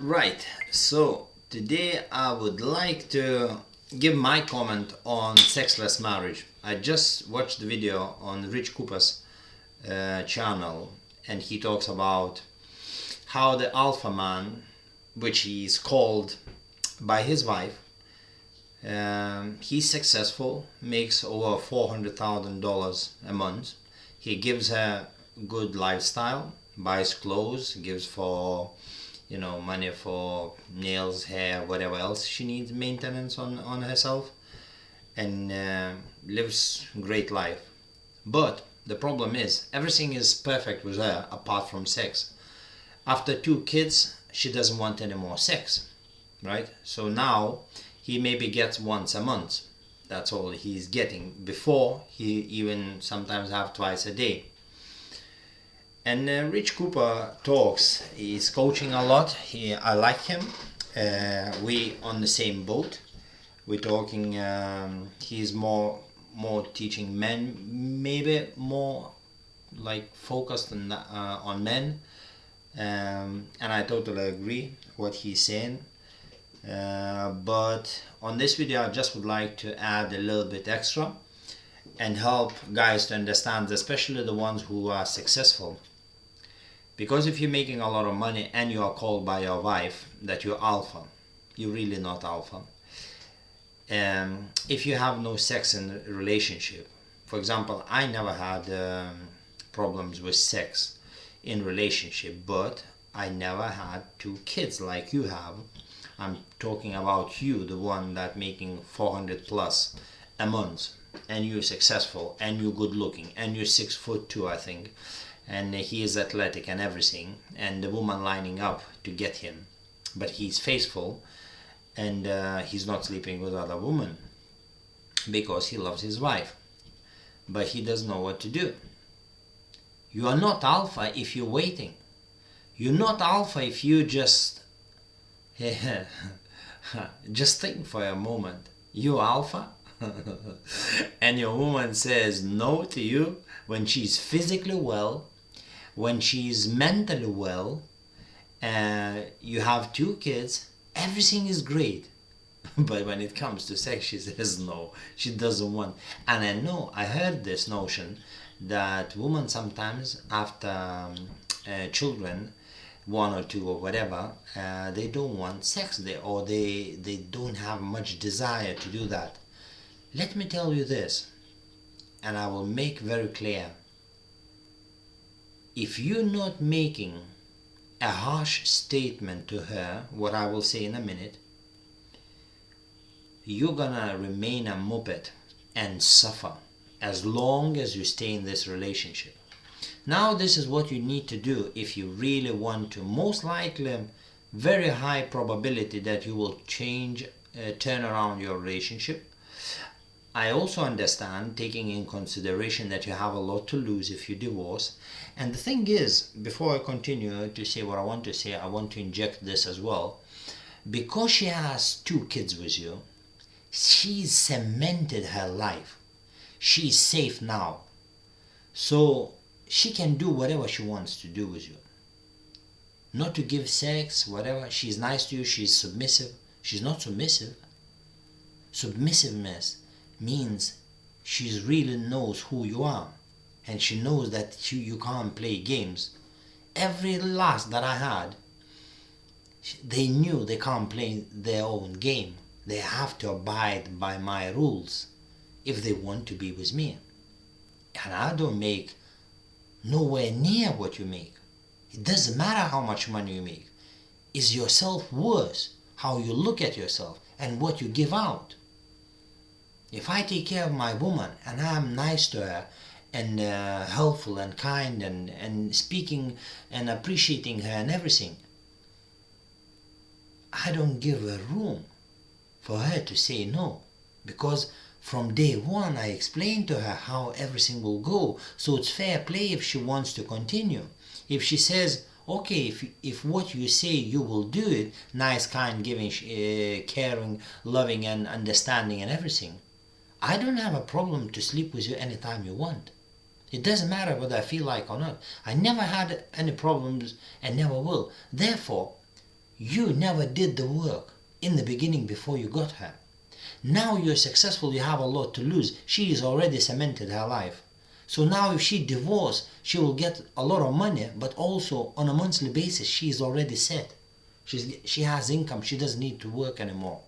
Right, so today I would like to give my comment on sexless marriage. I just watched the video on Rich Cooper's channel, and he talks about how the alpha man, which he is called by his wife, he's successful, makes over $400,000 a month. He gives her good lifestyle, buys clothes, gives for money for nails, hair, whatever else she needs maintenance on herself, and lives great life. But the problem is everything is perfect with her apart from sex. After two kids, she doesn't want any more sex, right? So now he maybe gets once a month. That's all he's getting. Before, he even sometimes have twice a day. And Rich Cooper talks. He's coaching a lot. I like him. We on the same boat. We're talking. He's more teaching men, maybe more like focused on men. And I totally agree what he's saying. But on this video, I just would like to add a little bit extra and help guys to understand, especially the ones who are successful. Because if you're making a lot of money and you are called by your wife that you're alpha, you're really not alpha. If you have no sex in a relationship, for example, I never had problems with sex in relationship, but I never had two kids like you have. I'm talking about you, the one that making 400 plus a month, and you're successful, and you're good looking, and you're 6'2", I think, and he is athletic and everything, and the woman lining up to get him, but he's faithful, and he's not sleeping with other women because he loves his wife, but he doesn't know what to do. You are not alpha if you're waiting. You're not alpha if you just just think for a moment. You alpha and your woman says no to you when she's physically well, when she's mentally well, you have two kids, everything is great. But when it comes to sex, she says no, she doesn't want. And I heard this notion that women sometimes after children, one or two or whatever, they don't want sex, they don't have much desire to do that. Let me tell you this, and I will make very clear. If you're not making a harsh statement to her, what I will say in a minute, you're gonna remain a muppet and suffer as long as you stay in this relationship. Now this is what you need to do if you really want to. Most likely, very high probability that you will turn around your relationship. I also understand, taking in consideration that you have a lot to lose if you divorce. And the thing is, before I continue to say what I want to say, I want to inject this as well. Because she has two kids with you, she's cemented her life. She's safe now. So she can do whatever she wants to do with you. Not to give sex, whatever. She's nice to you, she's submissive. She's not submissive. Submissiveness means she really knows who you are, and she knows that you can't play games. Every last that I had, they knew they can't play their own game. They have to abide by my rules if they want to be with me. And I don't make nowhere near what you make. It doesn't matter how much money you make. It's your self-worth, how you look at yourself and what you give out. If I take care of my woman and I'm nice to her and helpful and kind and speaking and appreciating her and everything, I don't give her room for her to say no, because from day one I explained to her how everything will go, so it's fair play if she wants to continue. If she says, okay, if what you say you will do it, nice, kind, giving, caring, loving and understanding and everything, I don't have a problem to sleep with you anytime you want. It doesn't matter whether I feel like or not. I never had any problems and never will. Therefore, You never did the work in the beginning before you got her. Now you're successful, you have a lot to lose. She has already cemented her life. So now if she divorces, she will get a lot of money, but also on a monthly basis, she is already set. She has income, she doesn't need to work anymore.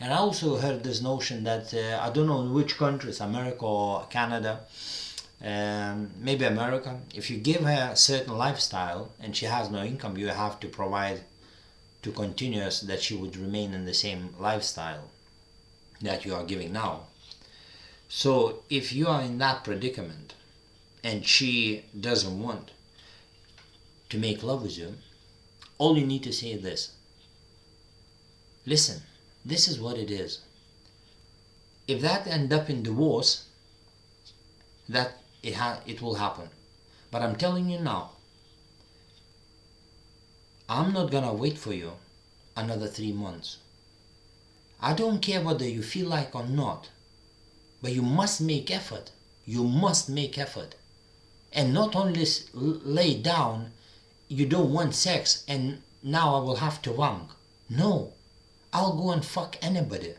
And I also heard this notion that, I don't know in which countries, America or Canada, maybe America, if you give her a certain lifestyle and she has no income, you have to provide to continue so that she would remain in the same lifestyle that you are giving now. So if you are in that predicament and she doesn't want to make love with you, all you need to say is this: listen, this is what it is. If that end up in divorce, that it will happen. But I'm telling you now, I'm not gonna wait for you another 3 months. I don't care whether you feel like or not, but you must make effort. You must make effort. And not only lay down, you don't want sex and now I will have to wank. No, I'll go and fuck anybody.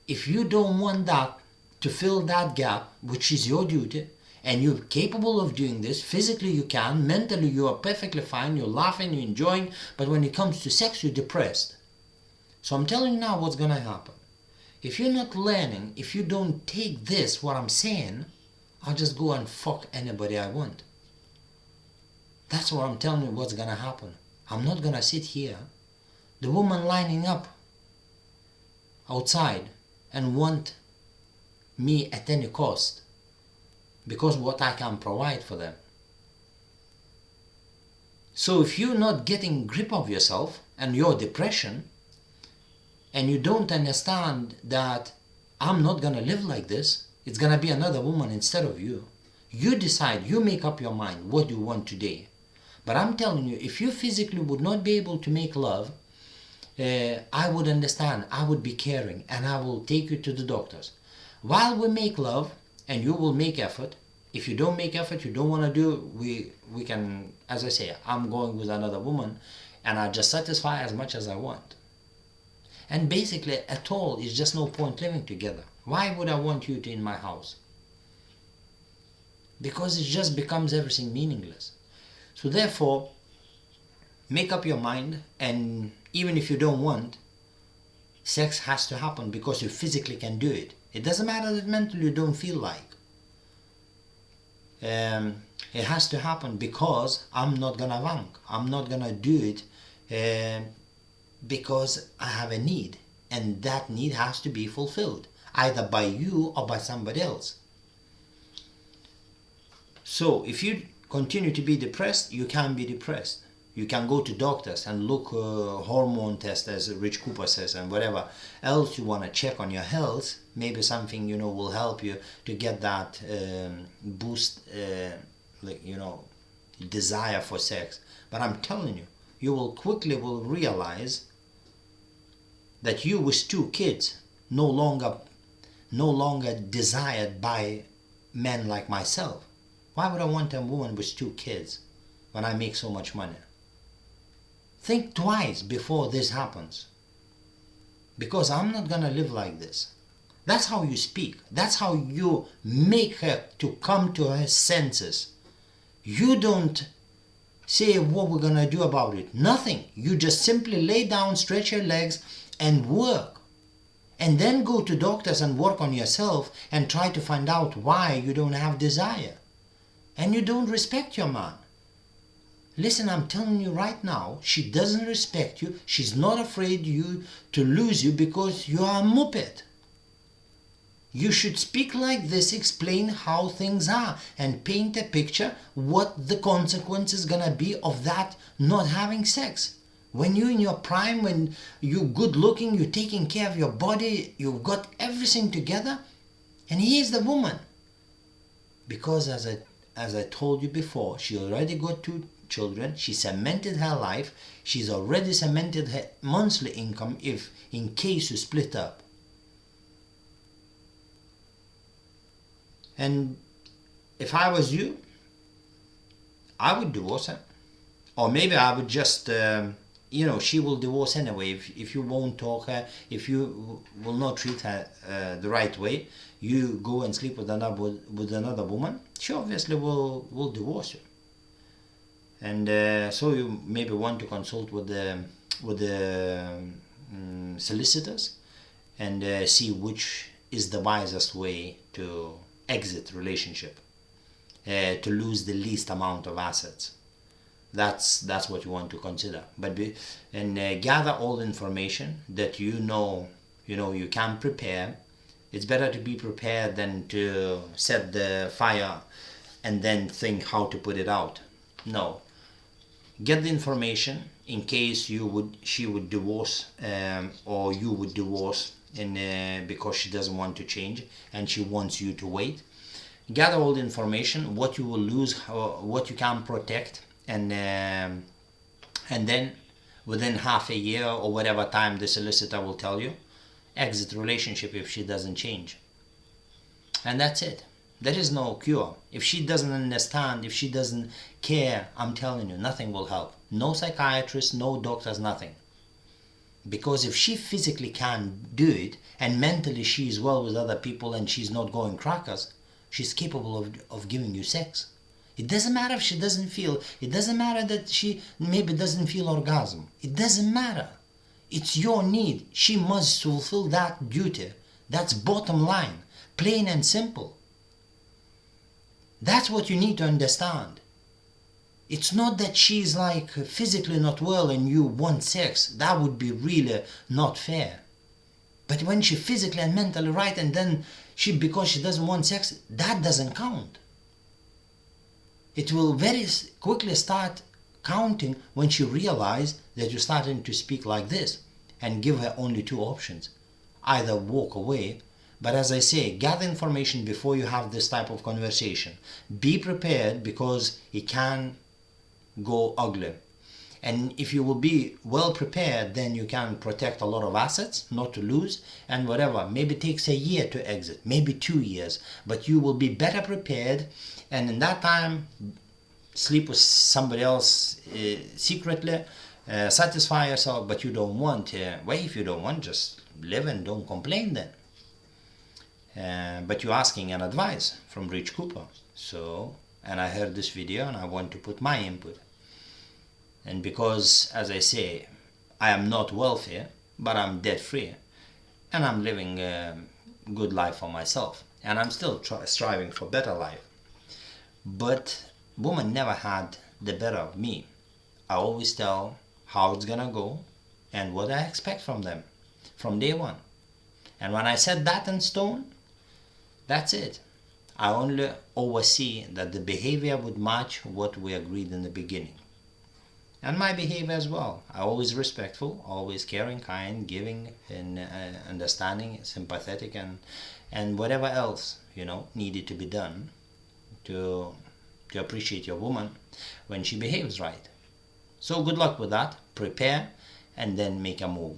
If you don't want that, to fill that gap, which is your duty, and you're capable of doing this, physically you can, mentally you are perfectly fine, you're laughing, you're enjoying, but when it comes to sex, you're depressed. So I'm telling you now what's gonna happen. If you're not learning, if you don't take this, what I'm saying, I'll just go and fuck anybody I want. That's what I'm telling you what's gonna happen. I'm not gonna sit here, the woman lining up outside and want me at any cost, because what I can provide for them. So if you're not getting grip of yourself and your depression, and you don't understand that I'm not gonna live like this, it's gonna be another woman instead of you. You decide, you make up your mind what you want today. But I'm telling you, if you physically would not be able to make love, I would understand, I would be caring, and I will take you to the doctors. While we make love, and you will make effort, if you don't make effort, you don't want to do, we can, as I say, I'm going with another woman, and I just satisfy as much as I want. And basically, at all, it's just no point living together. Why would I want you to in my house? Because it just becomes everything meaningless. So therefore, make up your mind, and even if you don't want, sex has to happen because you physically can do it. It doesn't matter that mentally you don't feel like. It has to happen because I'm not gonna wank. I'm not gonna do it because I have a need, and that need has to be fulfilled, either by you or by somebody else. So if you continue to be depressed, you can be depressed. You can go to doctors and look hormone tests, as Rich Cooper says, and whatever else you want to check on your health. Maybe something will help you to get that boost, desire for sex. But I'm telling you, you will quickly realize that you with 2 kids no longer desired by men like myself. Why would I want a woman with 2 kids when I make so much money? Think twice before this happens, because I'm not gonna live like this. That's how you speak. That's how you make her to come to her senses. You don't say what we're gonna do about it. Nothing. You just simply lay down, stretch your legs, and work. And then go to doctors and work on yourself and try to find out why you don't have desire. And you don't respect your man. Listen, I'm telling you right now, she doesn't respect you. She's not afraid you to lose you because you are a muppet. You should speak like this, explain how things are, and paint a picture what the consequence is gonna be of that not having sex. When you're in your prime, when you're good looking, you're taking care of your body, you've got everything together, and here's the woman. Because as I told you before, she already got 2 children, she cemented her life, she's already cemented her monthly income if in case you split up. And if I was you, I would divorce her. Or maybe I would just, she will divorce anyway. If you won't talk her, if you will not treat her the right way, you go and sleep with another woman, she obviously will divorce you. And so you maybe want to consult with the solicitors and see which is the wisest way to exit relationship, to lose the least amount of assets. That's what you want to consider. And gather all the information that you can prepare. It's better to be prepared than to set the fire and then think how to put it out. No, get the information in case she would divorce, or you would divorce, because she doesn't want to change and she wants you to wait. Gather all the information, what you will lose, what you can protect, and then within half a year or whatever time the solicitor will tell you, exit relationship if she doesn't change. And that's it. There is no cure. If she doesn't understand, if she doesn't care, I'm telling you, nothing will help. No psychiatrist, no doctors, nothing. Because if she physically can't do it and mentally she is well with other people and she's not going crackers, she's capable of giving you sex. It doesn't matter if she doesn't feel. It doesn't matter that she maybe doesn't feel orgasm. It doesn't matter. It's your need. She must fulfill that duty. That's bottom line. Plain and simple. That's what you need to understand. It's not that she's like physically not well and you want sex. That would be really not fair. But when she's physically and mentally right and then because she doesn't want sex, that doesn't count. It will very quickly start counting when she realizes that you're starting to speak like this, and give her only two options. Either walk away, but as I say, gather information before you have this type of conversation. Be prepared, because it can go ugly. And if you will be well prepared, then you can protect a lot of assets, not to lose, and whatever. Maybe it takes a year to exit, maybe 2 years, but you will be better prepared, and in that time, sleep with somebody else secretly, satisfy yourself, but you don't want. Well, if you don't want, just live and don't complain then. But you're asking an advice from Rich Cooper. So, and I heard this video and I want to put my input. And because, as I say, I am not wealthy, but I'm debt free, and I'm living a good life for myself, and I'm still striving for better life. But women never had the better of me. I always tell how it's gonna go and what I expect from them from day one. And when I set that in stone, that's it. I only oversee that the behavior would match what we agreed in the beginning. And my behavior as well. I always respectful, always caring, kind, giving, and understanding, sympathetic, and whatever else needed to be done to appreciate your woman when she behaves right. So good luck with that. Prepare and then make a move.